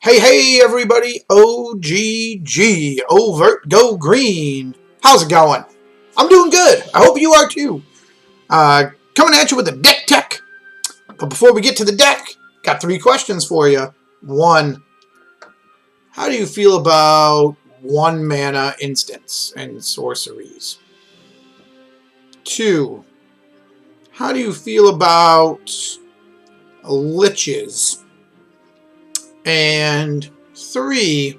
Hey, everybody, OGG, Overt Go Green. How's it going? I'm doing good. I hope you are too. Coming at you with a deck tech. But before we get to the deck, got 3 questions for you. 1, how do you feel about 1 mana instants and sorceries? 2, how do you feel about liches? And 3,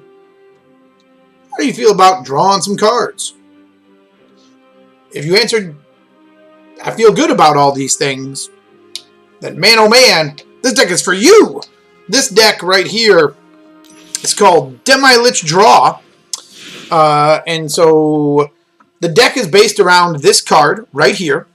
how do you feel about drawing some cards? If you answered, I feel good about all these things, then man oh man, this deck is for you. This deck right here is called Demi Lich Draw. And so the deck is based around this card right here,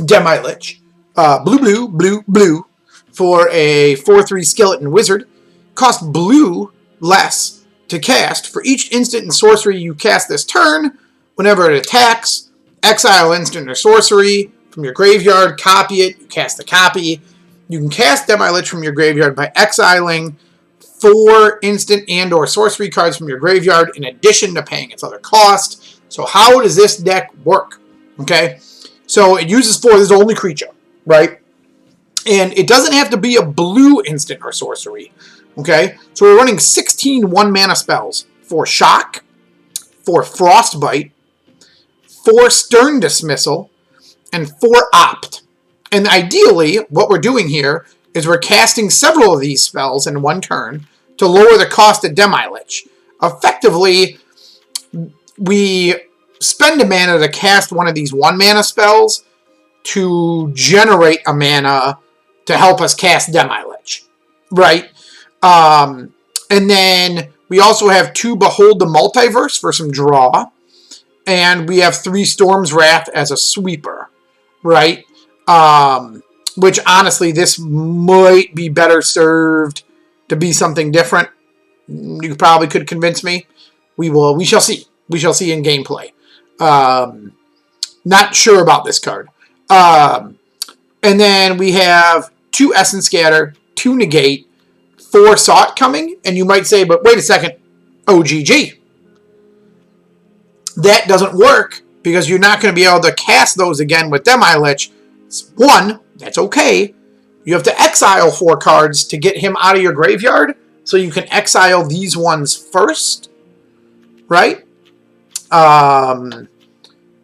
Demi Lich. Blue for a 4/3 skeleton wizard. Cost blue less to cast for each instant and sorcery you cast this turn. Whenever it attacks, exile instant or sorcery from your graveyard, copy it, you cast the copy. You can cast Demi Lich from your graveyard by exiling 4 instant and or sorcery cards from your graveyard in addition to paying its other cost. So how does this deck work? Okay, so it uses 4, this is only creature, right? And it doesn't have to be a blue instant or sorcery. Okay, so we're running 16 1-mana spells. 4 Shock, 4 Frostbite, 4 Stern Dismissal, and 4 Opt. And ideally, what we're doing here is we're casting several of these spells in one turn to lower the cost of Demi Lich. Effectively, we spend a mana to cast one of these 1-mana spells to generate a mana to help us cast Demi Lich, right? And then we also have 2 Behold the Multiverse for some draw. And we have 3 Storm's Wrath as a sweeper, right? Which honestly, this might be better served to be something different. You probably could convince me. We shall see. We shall see in gameplay. Not sure about this card. And then we have 2 Essence Scatter, 2 Negate, 4 Sought coming, and you might say, but wait a second, OGG. That doesn't work because you're not going to be able to cast those again with Demi Lich. 1, that's okay. You have to exile 4 cards to get him out of your graveyard, so you can exile these ones first, right?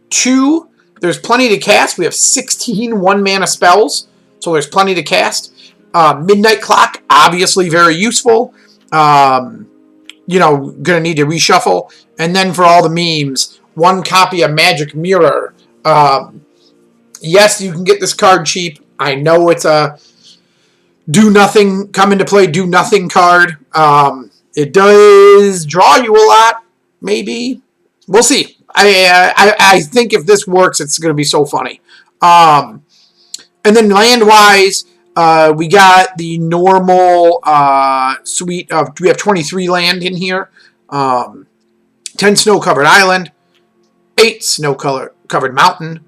2, there's plenty to cast. We have 16 1-mana spells, so there's plenty to cast. Midnight Clock, obviously very useful. Gonna need to reshuffle. And then for all the memes, 1 copy of Magic Mirror. Yes, you can get this card cheap. I know it's a come into play, do nothing card. It does draw you a lot, maybe. We'll see. I think if this works, it's going to be so funny. And then land-wise, we got the normal suite of, we have 23 land in here. 10 snow-covered island, 8 snow-covered mountain,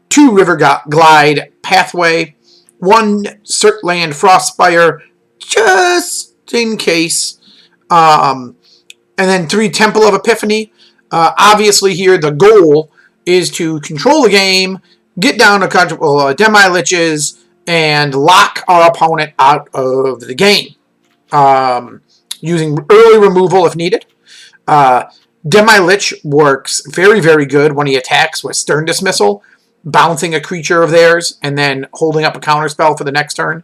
2 river glide pathway, 1 Cirtland Frostspire, just in case, and then 3 Temple of Epiphany. Obviously here the goal is to control the game, get down to Demi Liches, and lock our opponent out of the game. Using early removal if needed. Demi Lich works very, very good when he attacks with Stern Dismissal, bouncing a creature of theirs, and then holding up a counterspell for the next turn.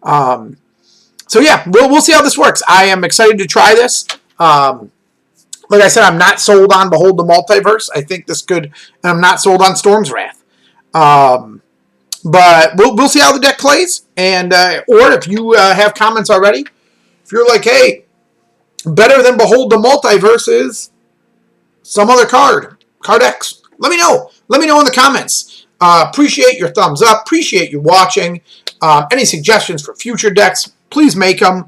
So yeah, we'll see how this works. I am excited to try this. Like I said, I'm not sold on Behold the Multiverse. I think this could, and I'm not sold on Storm's Wrath. But we'll see how the deck plays. And or if you have comments already, if you're like, hey, better than Behold the Multiverse is some other card X, let me know. Let me know in the comments. Appreciate your thumbs up. Appreciate you watching. Any suggestions for future decks, please make them.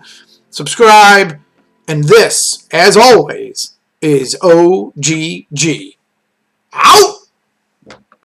Subscribe. And this, as always, is OGG. Out!